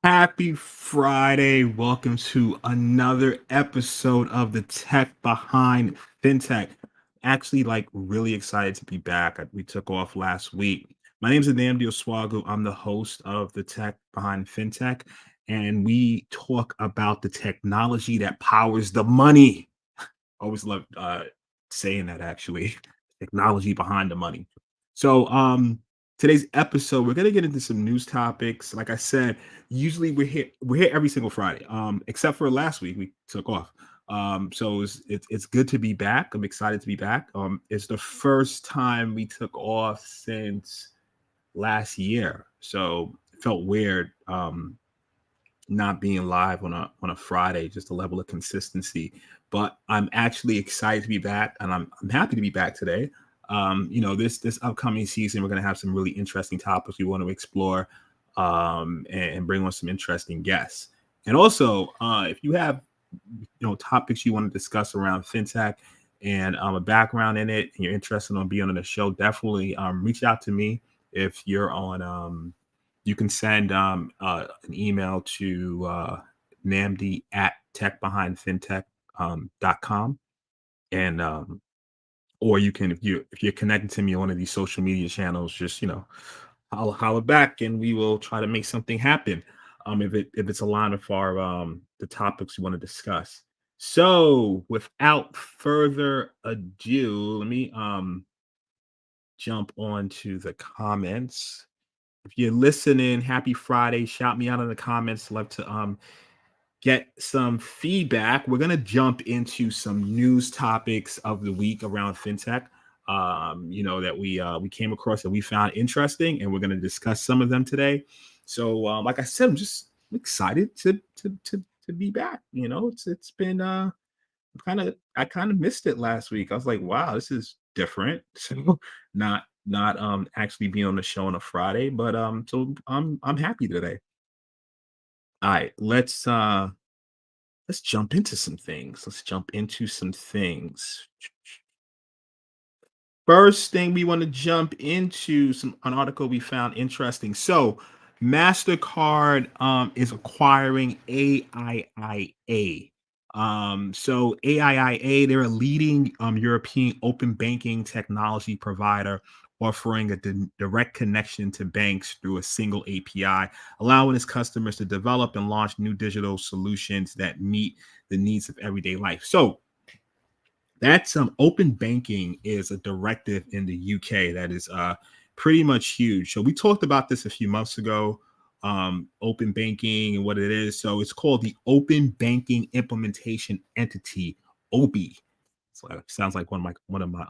Happy Friday. Welcome to another episode of the Tech Behind FinTech. Actually, really excited to be back. We took off last week. My name is Nnamdi Osuagwu. I'm the host of the Tech Behind FinTech, and we talk about the technology that powers the money. Always love saying that actually. Technology behind the money. So today's episode, we're gonna get into some news topics. Like I said, usually we're here every single Friday. Except for last week, we took off. So it's good to be back. I'm excited to be back. It's the first time we took off since last year. So it felt weird. Not being live on a Friday, just a level of consistency. But I'm actually excited to be back, and I'm happy to be back today. This upcoming season, we're gonna have some really interesting topics we want to explore, and bring on some interesting guests. And also, if you have topics you want to discuss around fintech and a background in it, and you're interested in being on the show, definitely reach out to me. If you're on you can send an email to Nnamdi at techbehindfintech.com. And or you can, if you're connected to me on one of these social media channels, just holler back, and we will try to make something happen. If it's aligned with our the topics we want to discuss. So without further ado, let me jump on to the comments. If you're listening, happy Friday. Shout me out in the comments. Love to get some feedback. We're gonna jump into some news topics of the week around fintech. That we came across that we found interesting, and we're gonna discuss some of them today. So, like I said, I'm just excited to be back. It's been I kind of missed it last week. I was like, wow, this is different. So not actually being on the show on a Friday, but so I'm happy today. All right, let's jump into some things. Let's jump into some things. First thing we want to jump into an article we found interesting. So Mastercard is acquiring AIia. So AIia, they're a leading European open banking technology provider offering a direct connection to banks through a single API, allowing its customers to develop and launch new digital solutions that meet the needs of everyday life. So that's open banking is a directive in the UK that is pretty much huge. So we talked about this a few months ago, open banking and what it is. So it's called the Open Banking Implementation Entity, OBI. So it sounds like one of my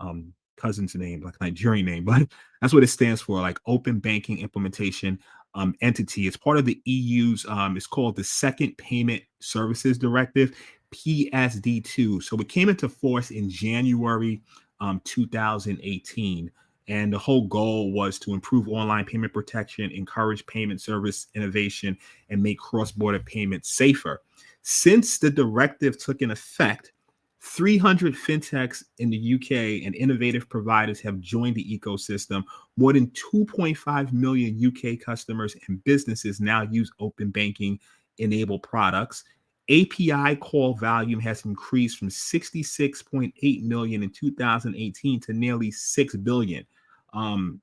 cousins' name, like Nigerian name, but that's what it stands for, like Open Banking Implementation Entity. It's part of the EU's. It's called the Second Payment Services Directive, PSD2. So it came into force in January 2018. And the whole goal was to improve online payment protection, encourage payment service innovation, and make cross border payments safer. Since the directive took in effect, 300 fintechs in the UK and innovative providers have joined the ecosystem. More than 2.5 million UK customers and businesses now use open banking enabled products. API call volume has increased from 66.8 million in 2018 to nearly 6 billion. Um,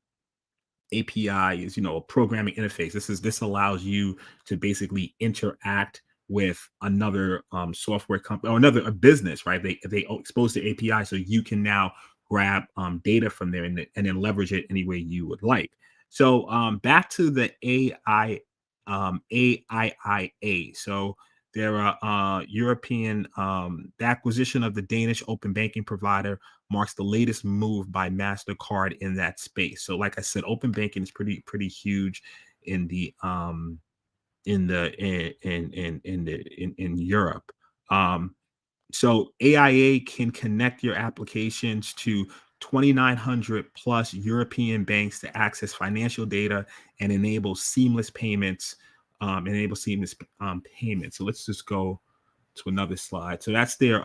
API is, a programming interface. This allows you to basically interact with another software company or another a business, right? They expose the API, so you can now grab data from there and then leverage it any way you would like. So back to the AIIA. So there are European the acquisition of the Danish open banking provider marks the latest move by Mastercard in that space. So, like I said, open banking is pretty huge in the in Europe. So AIA can connect your applications to 2,900 plus European banks to access financial data and enable seamless payments. So let's just go to another slide. So that's their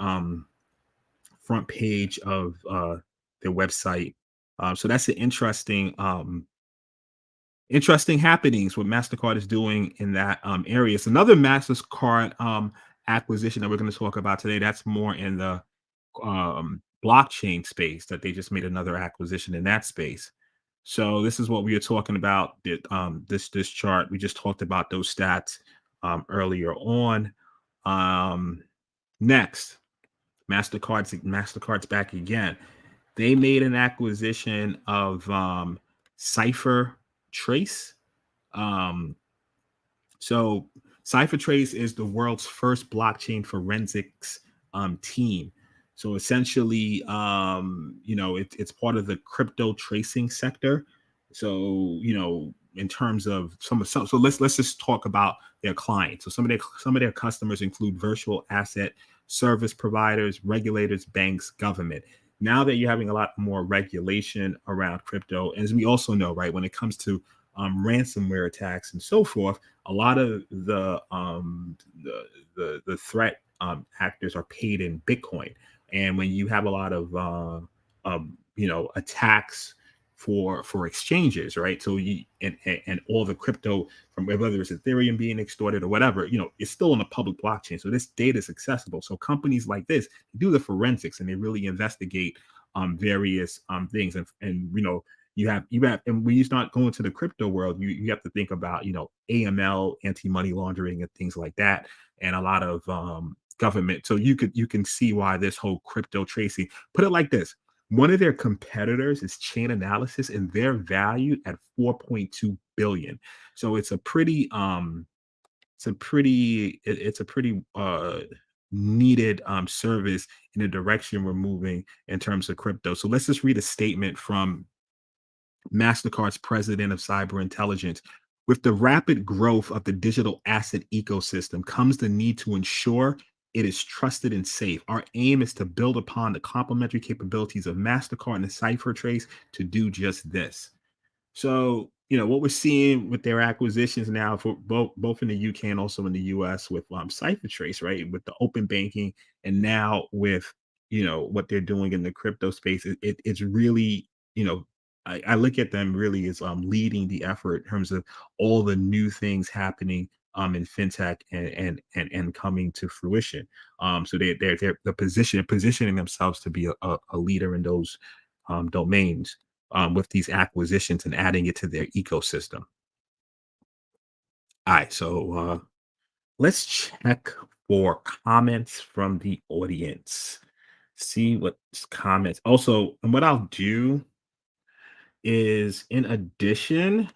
front page of their website. So that's an interesting interesting happenings what Mastercard is doing in that area. It's another Mastercard acquisition that we're going to talk about today. That's more in the blockchain space that they just made another acquisition in that space. So this is what we are talking about. This chart we just talked about those stats earlier on. Um, Next, Mastercard's back again. They made an acquisition of CipherTrace. Um, so CipherTrace is the world's first blockchain forensics team. So essentially, it's part of the crypto tracing sector. So in terms of so let's just talk about their clients. So some of their customers include virtual asset service providers, regulators, banks, government. Now that you're having a lot more regulation around crypto, as we also know, right, when it comes to ransomware attacks and so forth, a lot of the threat actors are paid in Bitcoin, and when you have a lot of attacks for exchanges, right? So and all the crypto from whether it's Ethereum being extorted or whatever, it's still on a public blockchain, so this data is accessible. So companies like this do the forensics and they really investigate various things, and you have and when you start going to the crypto world, you have to think about AML, anti-money laundering, and things like that, and a lot of government. So you can see why this whole crypto tracing. Put it like this: one of their competitors is Chain Analysis, and they're valued at 4.2 billion. So it's a pretty needed service in the direction we're moving in terms of crypto. So let's just read a statement from Mastercard's president of cyber intelligence. With the rapid growth of the digital asset ecosystem comes the need to ensure it is trusted and safe. Our aim is to build upon the complementary capabilities of Mastercard and CipherTrace to do just this. So, what we're seeing with their acquisitions now for both in the UK and also in the US with CipherTrace, right? With the open banking, and now with what they're doing in the crypto space, it's really, I look at them really as leading the effort in terms of all the new things happening in fintech and coming to fruition. So they're the positioning themselves to be a leader in those domains with these acquisitions and adding it to their ecosystem. All right, so let's check for comments from the audience. See what comments. Also, and what I'll do is, in addition,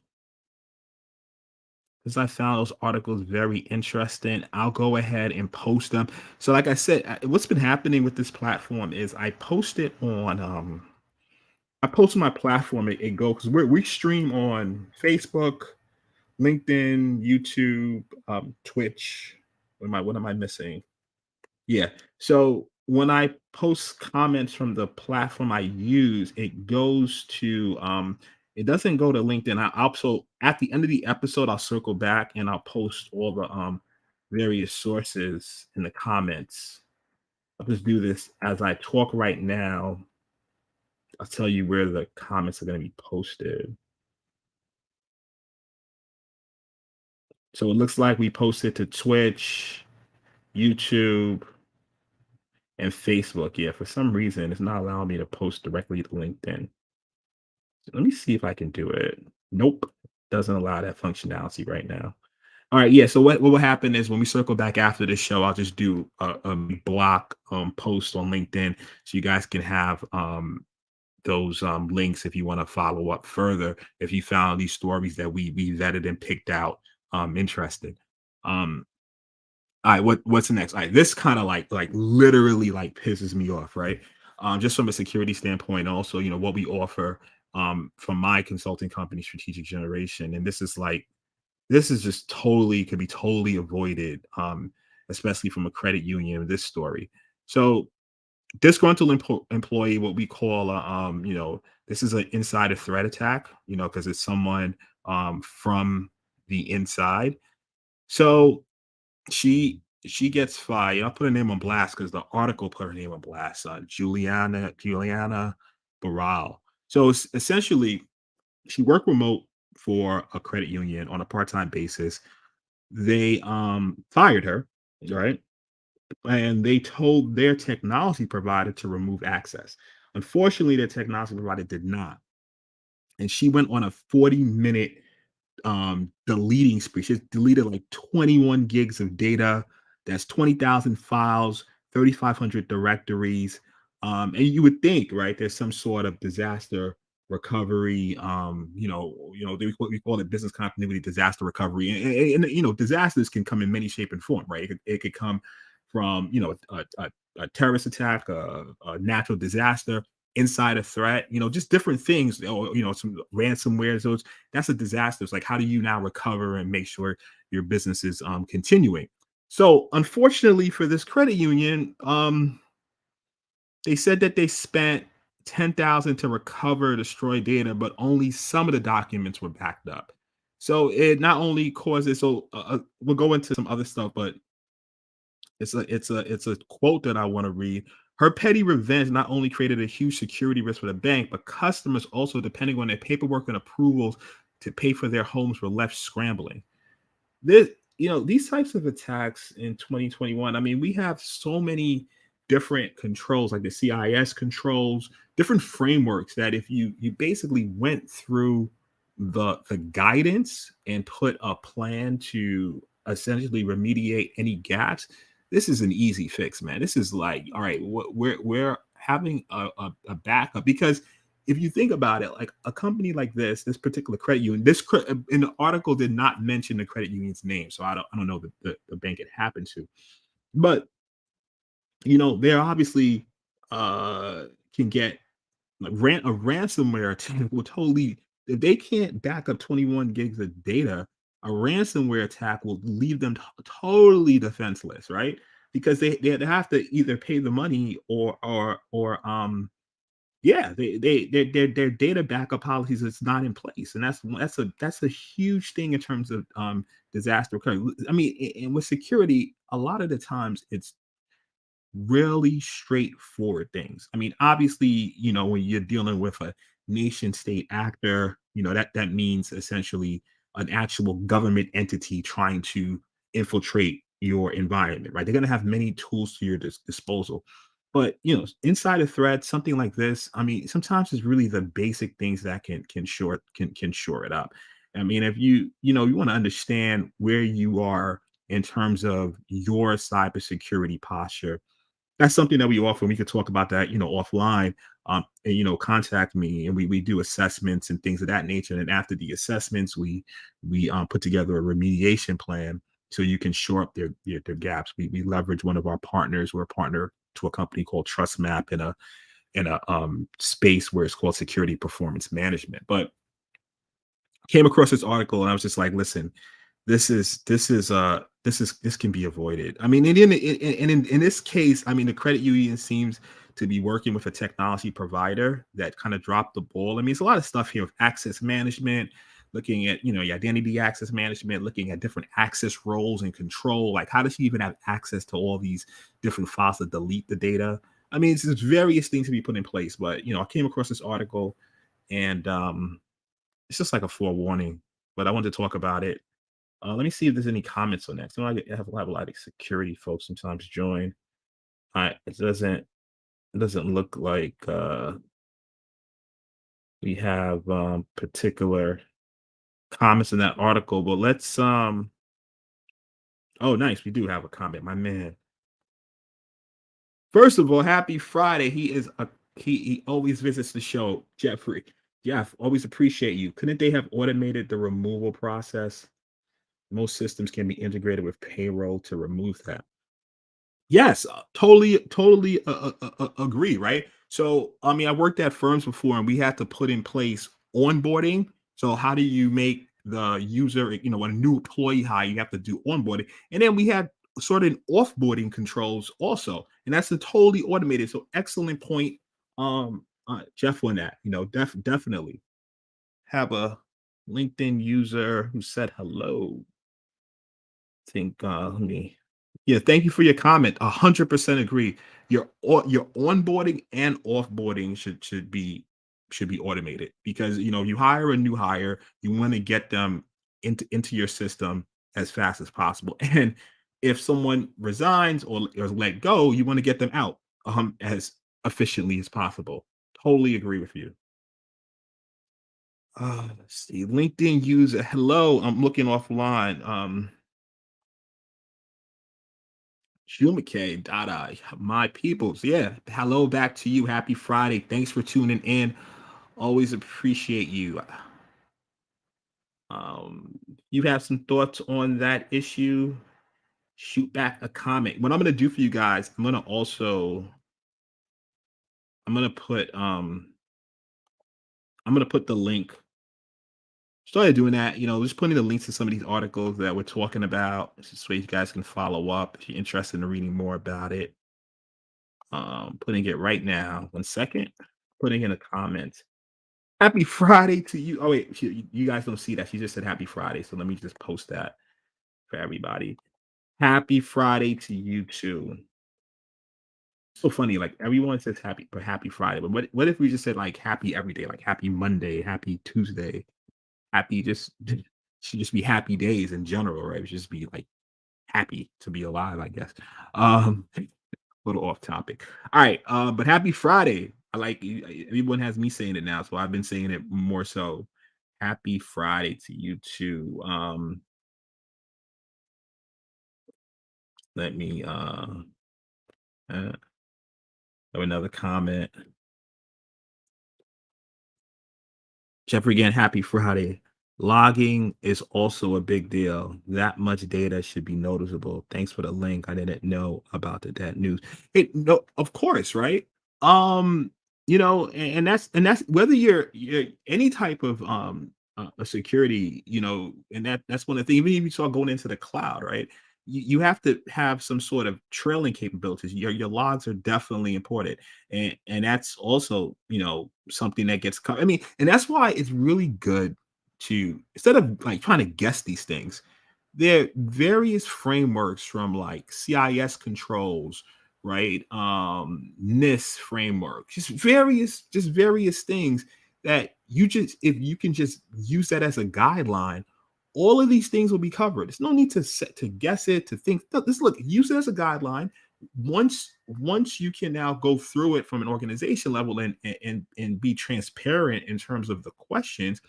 because I found those articles very interesting, I'll go ahead and post them. So, like I said, what's been happening with this platform is I post on my platform. It go because we stream on Facebook, LinkedIn, YouTube, Twitch. What am I missing? Yeah. So when I post comments from the platform I use, it doesn't go to LinkedIn. I also at the end of the episode, I'll circle back and I'll post all the various sources in the comments. I'll just do this as I talk right now. I'll tell you where the comments are going to be posted. So it looks like we posted to Twitch, YouTube, and Facebook. Yeah, for some reason, it's not allowing me to post directly to LinkedIn. Let me see if I can do it. Nope, doesn't allow that functionality right now. All right, yeah. So what will happen is when we circle back after this show, I'll just do a block post on LinkedIn so you guys can have those links if you want to follow up further. If you found these stories that we vetted and picked out interesting. Um, all right, what's next? All right, this kind of like literally like pisses me off, right? Just from a security standpoint, also, what we offer from my consulting company, Strategic Generation, and this is just totally could be totally avoided, especially from a credit union. This story, so disgruntled employee, what we call this is an insider threat attack, because it's someone from the inside. So she gets fired. I'll put her name on blast because the article put her name on blast. Juliana Barral. So essentially, she worked remote for a credit union on a part-time basis. They fired her, right? And they told their technology provider to remove access. Unfortunately, their technology provider did not. And she went on a 40-minute deleting spree. She deleted like 21 gigs of data. That's 20,000 files, 3,500 directories. And you would think, right, there's some sort of disaster recovery. We call it business continuity disaster recovery. And disasters can come in many shape and form, right? It could come from, a terrorist attack, a natural disaster, inside a threat, just different things, or, some ransomware. So that's a disaster. It's like, how do you now recover and make sure your business is continuing? So, unfortunately for this credit union, they said that they spent 10,000 to recover destroyed data, but only some of the documents were backed up. So it not only causes. So we'll go into some other stuff, but it's a quote that I want to read. Her petty revenge not only created a huge security risk for the bank, but customers also, depending on their paperwork and approvals to pay for their homes, were left scrambling. This, these types of attacks in 2021, I mean, we have so many different controls, like the CIS controls, different frameworks, that if you basically went through the guidance and put a plan to essentially remediate any gaps, this is an easy fix, man. This is like, all right, we're having a backup, because if you think about it, like a company like this particular credit union, in the article did not mention the credit union's name, so I don't know the bank it happened to, but they're obviously can get like a ransomware attack will totally, if they can't back up 21 gigs of data, a ransomware attack will leave them totally defenseless, right? Because they have to either pay the money, or yeah, their data backup policies is not in place, and that's a huge thing in terms of disaster recovery. I mean, and with security, a lot of the times it's really straightforward things. I mean, obviously, when you're dealing with a nation state actor, that means essentially an actual government entity trying to infiltrate your environment, right? They're going to have many tools to your disposal. But, inside a threat, something like this, I mean, sometimes it's really the basic things that can shore it up. I mean, if you want to understand where you are in terms of your cybersecurity posture, that's something that we offer. We could talk about that, offline. And contact me, and we do assessments and things of that nature. And after the assessments, we put together a remediation plan so you can shore up their gaps. We leverage one of our partners. We're a partner to a company called TrustMap in a space where it's called security performance management. But came across this article and I was just like, listen, this can be avoided. I mean, in this case, I mean, the credit union seems to be working with a technology provider that kind of dropped the ball. I mean, it's a lot of stuff here with access management, looking at your identity access management, looking at different access roles and control. Like, how does she even have access to all these different files to delete the data? I mean, it's just various things to be put in place. But I came across this article, and it's just like a forewarning. But I wanted to talk about it. Let me see if there's any comments on that. So I have a lot of security folks sometimes join. It doesn't look like we have particular comments in that article, but let's oh, nice, we do have a comment, my man. First of all, happy Friday. He always visits the show, Jeffrey. Jeff, always appreciate you. Couldn't they have automated the removal process? Most systems can be integrated with payroll to remove that. Yes, totally agree, right? So, I mean, I worked at firms before and we had to put in place onboarding. So, how do you make the user, when a new employee hire, you have to do onboarding. And then we had sort of offboarding controls also. And that's a totally automated. So, excellent point, Jeff, on that. Definitely have a LinkedIn user who said hello. Think let me Yeah, thank you for your comment. 100% agree. Your onboarding and offboarding should be should be automated because you hire a new hire, you want to get them into your system as fast as possible. And if someone resigns or is let go, you want to get them out as efficiently as possible. Totally agree with you. Let's see. LinkedIn user. Hello. I'm looking offline. Shumake, Dada, my peoples. Yeah. Hello back to you. Happy Friday. Thanks for tuning in. Always appreciate you. You have some thoughts on that issue? Shoot back a comment. What I'm gonna do for you guys, I'm gonna put I'm gonna put the link. Started doing that, just putting the links to some of these articles that we're talking about. This way you guys can follow up if you're interested in reading more about it. Putting it right now. 1 second. Putting in a comment. Happy Friday to you. Oh wait, you guys don't see that. She just said happy Friday. So let me just post that for everybody. Happy Friday to you too. So funny, like everyone says happy Friday, but what if we just said like happy every day, like happy Monday, happy Tuesday, happy should just be happy days in general, right? It should just be like happy to be alive, I guess. A little off topic. All right, but happy Friday. Everyone has me saying it now, so I've been saying it more so. Happy Friday to you too. Let me have another comment. Jeffrey again, happy Friday. Logging is also a big deal. That much data should be noticeable. Thanks for the link. I didn't know about that news. No, of course, right? Um, and that's whether you're any type of a security, and that's one of the things. Even if you start going into the cloud, right? You have to have some sort of trailing capabilities. Your logs are definitely important, and that's also something that gets I mean, and that's why it's really good to, instead of like trying to guess these things, there are various frameworks from like CIS controls, right? NIST framework, just various things that if you can just use that as a guideline, all of these things will be covered. There's no need to guess it, to think. No, this look, use it as a guideline. Once you can now go through it from an organization level and be transparent in terms of the questions,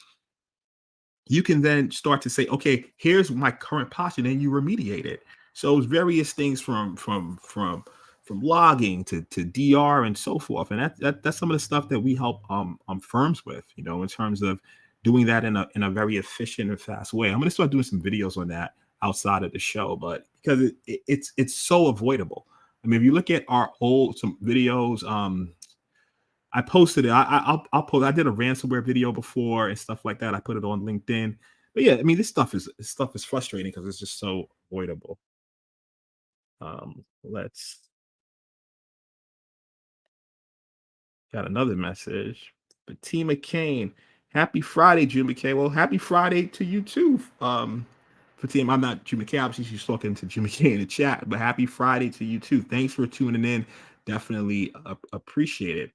you can then start to say, okay, here's my current posture, and you remediate it. So it's various things from logging to DR and so forth. And that's some of the stuff that we help firms with, in terms of doing that in a very efficient and fast way. I'm going to start doing some videos on that outside of the show, but because it's so avoidable. I mean, if you look at our old some videos, I posted it. I'll post. I did a ransomware video before and stuff like that. I put it on LinkedIn. But yeah, I mean, this stuff is frustrating because it's just so avoidable. Let's got another message. Fatima Kane, happy Friday, Jim McKay. Well, happy Friday to you too. Fatima, I'm not Jim McKay. Obviously, she's talking to Jim McKay in the chat, but happy Friday to you too. Thanks for tuning in. Definitely appreciate it.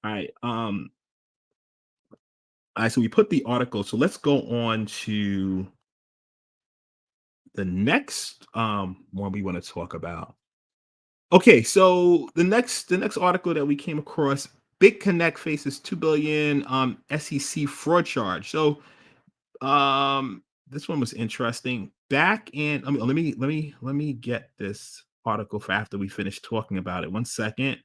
All right. All right, so we put the article. So let's go on to the next one we want to talk about. Okay, so the next article that we came across, Big Connect faces 2 billion SEC fraud charge. So this one was interesting. Back in let me get this article for after we finish talking about it. 1 second.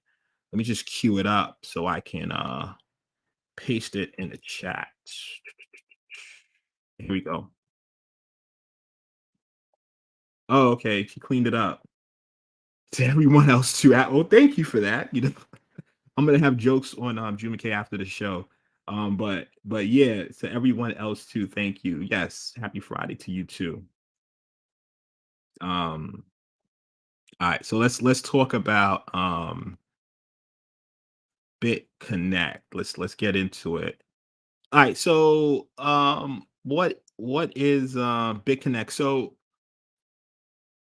Let me just queue it up so I can paste it in the chat. Here we go. Oh, okay. She cleaned it up. To everyone else too. Well, thank you for that. I'm gonna have jokes on June McKay after the show. But yeah, to everyone else too, thank you. Yes, happy Friday to you too. Um, all right, so let's talk about Bit Connect. Let's get into it. All right, so what is Bit Connect? So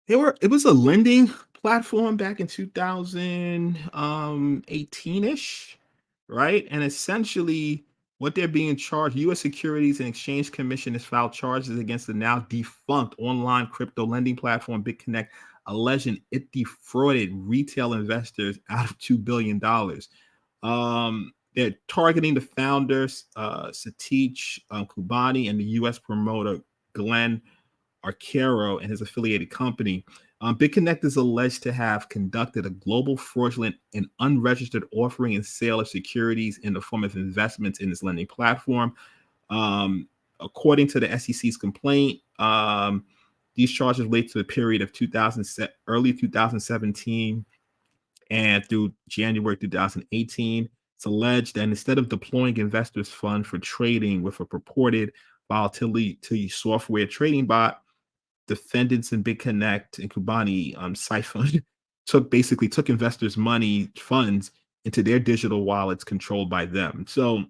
it was a lending platform back in 2018-ish, right? And essentially, what they're being charged. U.S. Securities and Exchange Commission has filed charges against the now defunct online crypto lending platform BitConnect, alleging it defrauded retail investors out of $2 billion. They're targeting the founders, Satish Kubani, and the U.S. promoter Glenn Arcaro and his affiliated company. BitConnect is alleged to have conducted a global fraudulent and unregistered offering and sale of securities in the form of investments in this lending platform. According to the SEC's complaint, these charges relate to the period of early 2017 and through January 2018. It's alleged that instead of deploying investors' funds for trading with a purported volatility software trading bot, defendants in BitConnect and Kubani siphoned took investors' money funds into their digital wallets controlled by them. So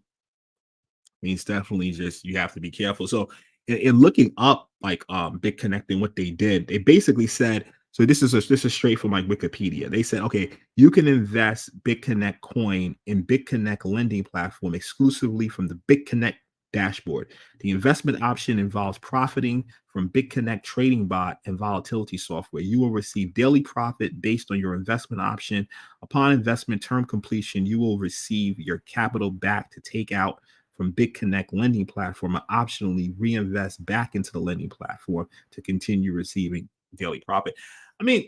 means definitely just you have to be careful. So in looking up like BitConnect and what they did, they basically said, so this is straight from like Wikipedia. They said, okay, you can invest BitConnect coin in BitConnect lending platform exclusively from the BitConnect dashboard. The investment option involves profiting from BitConnect trading bot and volatility software. You will receive daily profit based on your investment option. Upon investment term completion, you will receive your capital back to take out from BitConnect lending platform and optionally reinvest back into the lending platform to continue receiving daily profit. I mean,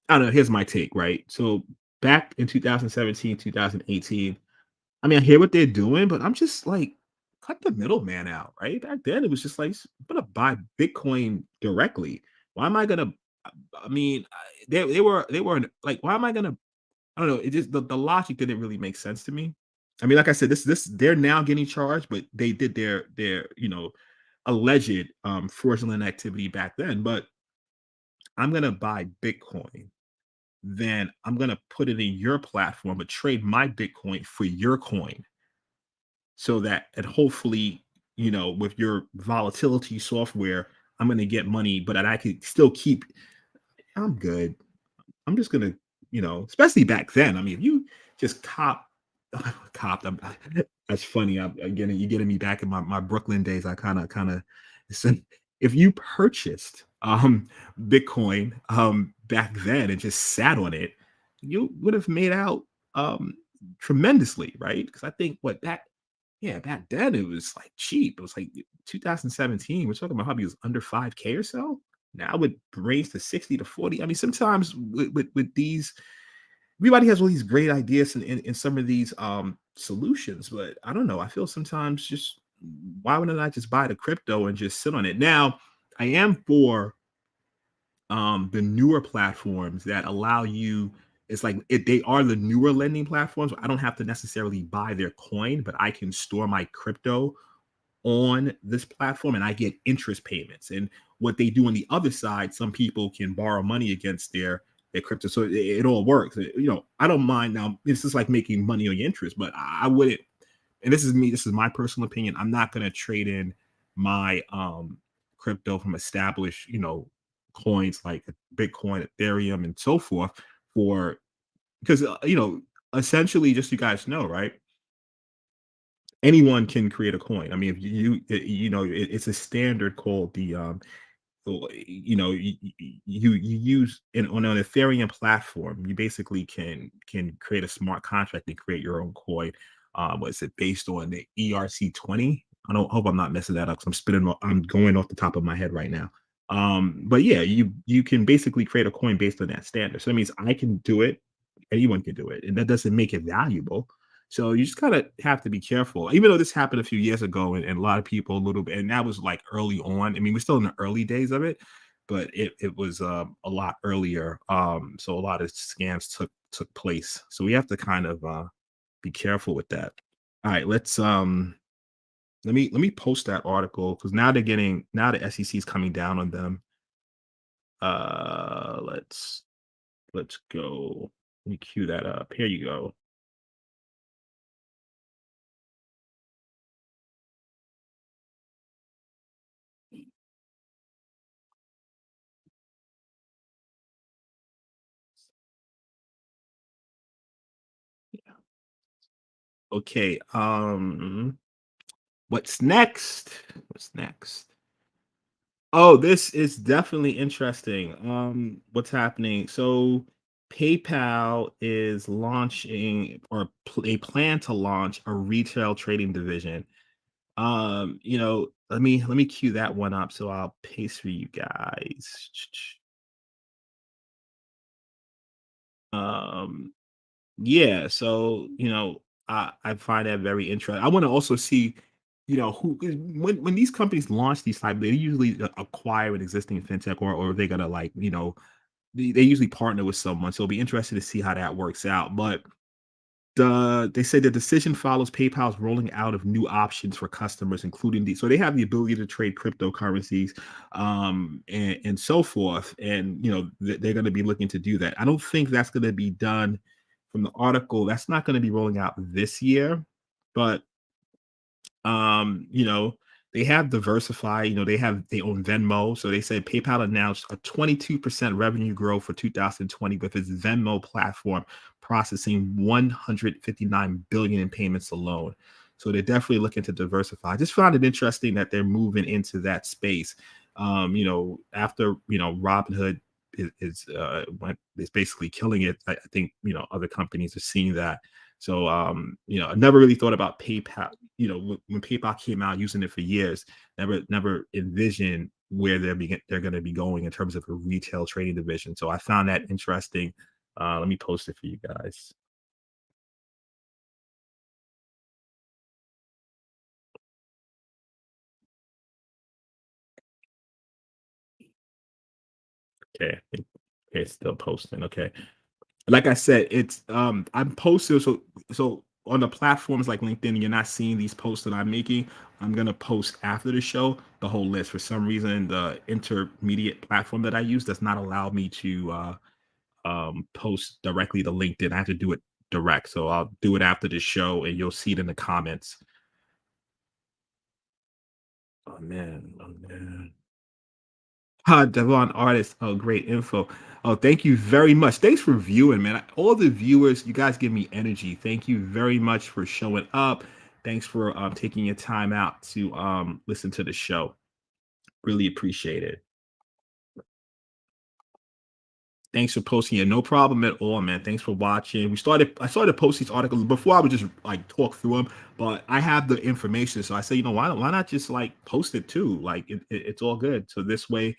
I don't know. Here's my take, right? So back in 2017, 2018, I mean, I hear what they're doing, but I'm just like, cut the middleman out, right? Back then, it was just like, I'm gonna buy Bitcoin directly. Why am I gonna? I mean, they were like, why am I gonna? I don't know. It just the logic didn't really make sense to me. I mean, like I said, this they're now getting charged, but they did their alleged fraudulent activity back then. But I'm gonna buy Bitcoin, then I'm gonna put it in your platform, but trade my Bitcoin for your coin, so that and hopefully, with your volatility software, I'm gonna get money, but that I could still keep. I'm good. I'm just gonna, especially back then. I mean, if you just copped. That's funny. You're getting me back in my Brooklyn days. I kind of, if you purchased Bitcoin back then and just sat on it, you would have made out um tremendously, right? Because I think what that yeah, back then it was like cheap. It was like 2017. We're talking about probably was under 5K or so. Now it raised to 60 to 40. I mean, sometimes with these, everybody has all these great ideas in some of these solutions, but I don't know. I feel sometimes just why wouldn't I just buy the crypto and just sit on it? Now, I am for the newer platforms that allow you, it's like they are the newer lending platforms. I don't have to necessarily buy their coin, but I can store my crypto on this platform and I get interest payments. And what they do on the other side, some people can borrow money against their crypto. So it all works. I don't mind now. This is like making money on your interest, but I wouldn't, and this is me, this is my personal opinion. I'm not gonna trade in my crypto from established, coins like Bitcoin, Ethereum, and so forth for because essentially, just so you guys know, right? Anyone can create a coin. I mean, if it's a standard called the you use on an Ethereum platform, you basically can create a smart contract and create your own coin. Was it based on the ERC-20? I don't hope I'm not messing that up. 'Cause I'm going off the top of my head right now. But yeah, you can basically create a coin based on that standard. So that means I can do it, anyone can do it, and that doesn't make it valuable. So you just kind of have to be careful. Even though this happened a few years ago, and a lot of people a little bit, and that was like early on. I mean, we're still in the early days of it, but it was a lot earlier. So a lot of scams took place. So we have to kind of be careful with that. All right, let me post that article because now the SEC is coming down on them. Let's go. Let me cue that up. Here you go. Okay. What's next? What's next? Oh, this is definitely interesting. What's happening? So, PayPal is launching or they plan to launch a retail trading division. Let me cue that one up so I'll paste for you guys. Um, yeah, so I find that very interesting. I want to also see, who when these companies launch these type, they usually acquire an existing fintech or they're gonna like, they usually partner with someone. So it'll be interesting to see how that works out. But they say the decision follows PayPal's rolling out of new options for customers, including so they have the ability to trade cryptocurrencies, and so forth. And they're going to be looking to do that. I don't think that's going to be done from the article. That's not going to be rolling out this year, but they have diversified, they own Venmo. So they said PayPal announced a 22% revenue growth for 2020 with its Venmo platform processing 159 billion in payments alone. So they're definitely looking to diversify. I just found it interesting that they're moving into that space. After Robinhood is basically killing it. I think other companies are seeing that. So I never really thought about PayPal. When PayPal came out, using it for years, never envisioned where they're going to be going in terms of a retail trading division. So I found that interesting. Let me post it for you guys. Okay, okay, it's still posting. Okay, like I said, it's I'm posting so on the platforms like LinkedIn, you're not seeing these posts that I'm making. I'm gonna post after the show the whole list. For some reason, the intermediate platform that I use does not allow me to post directly to LinkedIn. I have to do it direct. So I'll do it after the show and you'll see it in the comments. Oh man, oh man. Devon artist. Oh, great info. Oh, thank you very much. Thanks for viewing, man. All the viewers, you guys give me energy. Thank you very much for showing up. Thanks for taking your time out to listen to the show. Really appreciate it. Thanks for posting it. No problem at all, man. Thanks for watching. I started to post these articles before. I would just like talk through them, but I have the information. So I say, why not just like post it too? Like it's all good. So this way,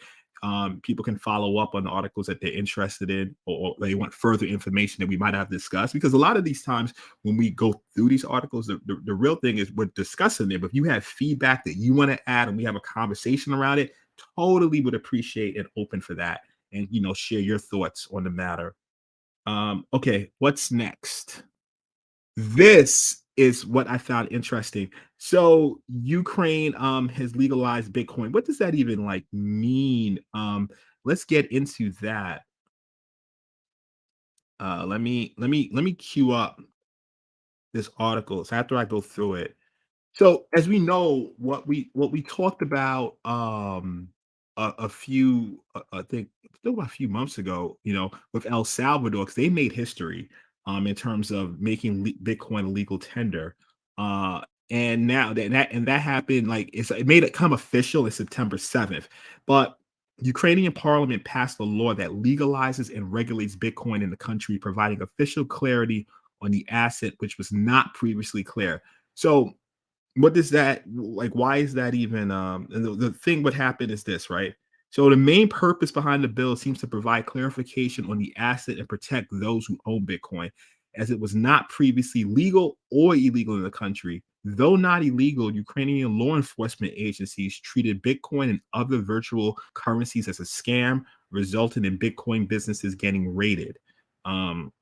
people can follow up on the articles that they're interested in, or they want further information that we might have discussed. Because a lot of these times when we go through these articles, the real thing is we're discussing them. But if you have feedback that you want to add and we have a conversation around it, totally would appreciate and open for that and share your thoughts on the matter. Okay, what's next? This is what I found interesting. So Ukraine has legalized Bitcoin. What does that even like mean? Let's get into that. Let me queue up this article. So after I go through it, so as we know, what we talked about a few I think still about a few months ago, with El Salvador, because they made history in terms of making Bitcoin a legal tender. Uh and now that happened, like it made it come official in September 7th. But Ukrainian parliament passed a law that legalizes and regulates Bitcoin in the country, providing official clarity on the asset, which was not previously clear. So what does that like? Why is that even? And the thing what happened is this, right? So the main purpose behind the bill seems to provide clarification on the asset and protect those who own Bitcoin, as it was not previously legal or illegal in the country. Though not illegal, Ukrainian law enforcement agencies treated Bitcoin and other virtual currencies as a scam, resulting in Bitcoin businesses getting raided. Um,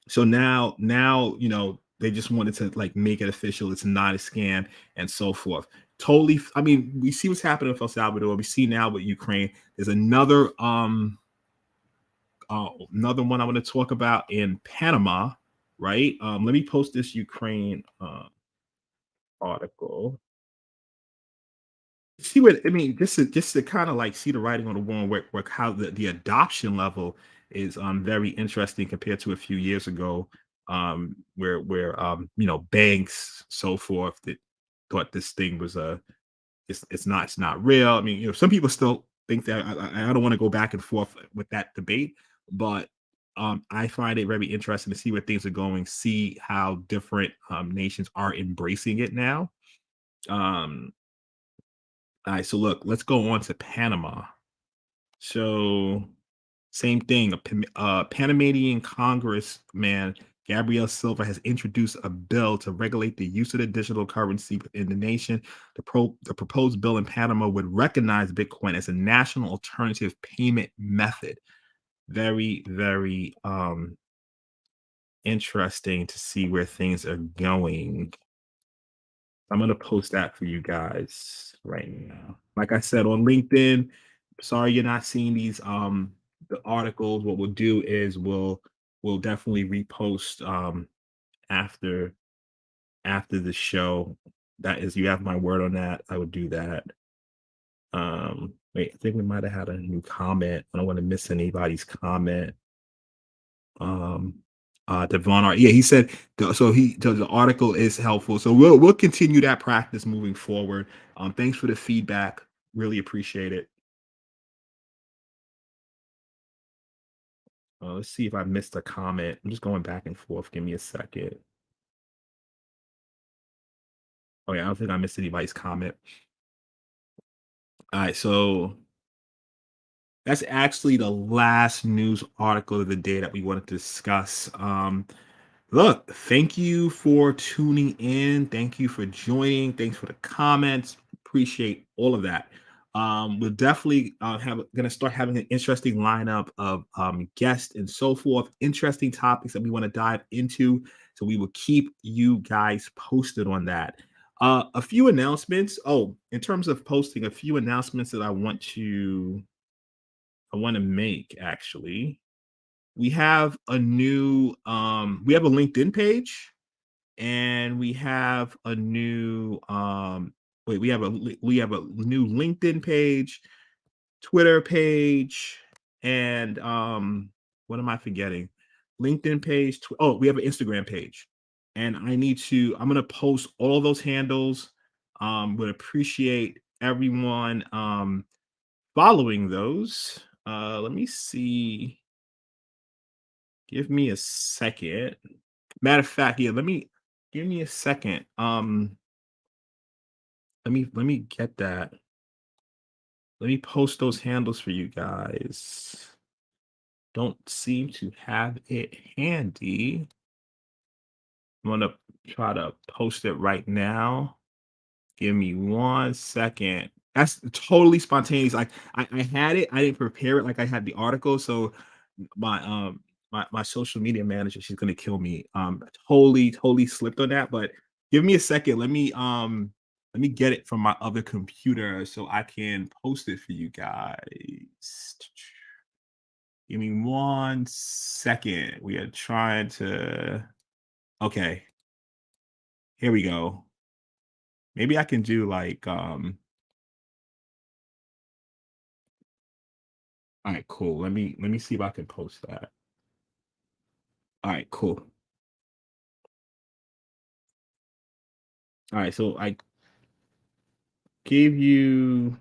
so now, they just wanted to like make it official. It's not a scam and so forth. Totally. I mean, we see what's happening with El Salvador. We see now with Ukraine. There's another one I want to talk about in Panama, right? Let me post this Ukraine article. See what I mean, just to kind of like see the writing on the wall, where how the adoption level is very interesting compared to a few years ago, where banks so forth thought this thing was a it's not real. I mean, some people still think that. I don't want to go back and forth with that debate, but I find it very interesting to see where things are going, see how different nations are embracing it now. Um, all right, so look, let's go on to Panama. So same thing. Panamanian Congressman Gabriel Silva has introduced a bill to regulate the use of the digital currency in the nation. The proposed bill in Panama would recognize Bitcoin as a national alternative payment method. Very, very interesting to see where things are going. I'm gonna post that for you guys right now. Like I said on LinkedIn, sorry you're not seeing these the articles. What we'll do is we'll definitely repost after the show. That is, you have my word on that. I would do that. Wait, I think we might have had a new comment. I don't want to miss anybody's comment. Um Devon yeah, he said so the article is helpful. So we'll continue that practice moving forward. Thanks for the feedback. Really appreciate it. Let's see if I missed a comment. I'm just going back and forth. Give me a second. Oh yeah, I don't think I missed anybody's comment. All right, so that's actually the last news article of the day that we wanted to discuss. Look, thank you for tuning in. Thank you for joining. Thanks for the comments. Appreciate all of that. We'll definitely have going to start having an interesting lineup of guests and so forth. Interesting topics that we want to dive into. So we will keep you guys posted on that. A few announcements. Oh, in terms of posting, a few announcements that I want to make actually. We have a LinkedIn page, and we have a new we have a new LinkedIn page, Twitter page, and what am I forgetting? LinkedIn page. We have an Instagram page, and I'm gonna post all those handles. Would appreciate everyone following those. Let me see. Give me a second. Matter of fact, yeah, let me give me a second. Let me get that. Let me post those handles for you guys. Don't seem to have it handy. I'm gonna try to post it right now. Give me 1 second. That's totally spontaneous. Like I had it, I didn't prepare it like I had the article. So my social media manager, she's gonna kill me. Totally slipped on that. But give me a second. Let me get it from my other computer so I can post it for you guys. Give me 1 second. We are trying to okay, here we go. Maybe I can do like all right, cool. Let me see if I can post that. All right, cool. All right, so I gave you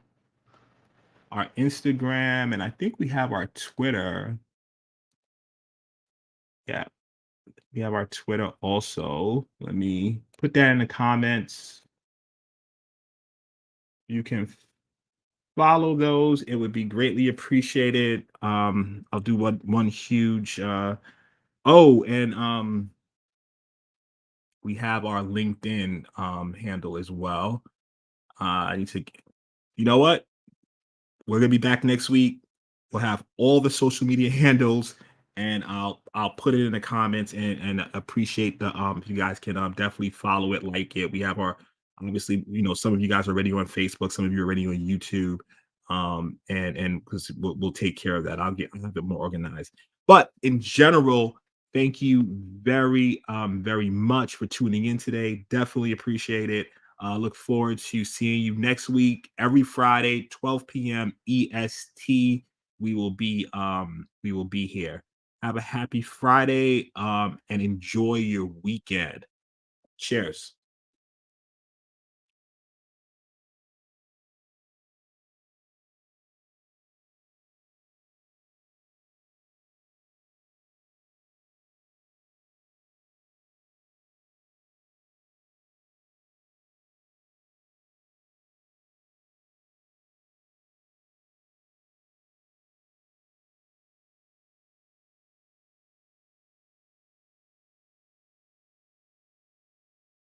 our Instagram, and I think we have our Twitter. Yeah, we have our Twitter also. Let me put that in the comments. You can follow those. It would be greatly appreciated. I'll do one huge and we have our LinkedIn handle as well. I need to you know what? We're gonna be back next week. We'll have all the social media handles, and I'll put it in the comments and appreciate the if you guys can definitely follow it, like it. We have our obviously some of you guys are already on Facebook, some of you are already on YouTube, and because we'll take care of that. I'll have it more organized. But in general, thank you very much for tuning in today. Definitely appreciate it. Look forward to seeing you next week, every Friday, 12 p.m. EST. We will be here. Have a happy Friday and enjoy your weekend. Cheers.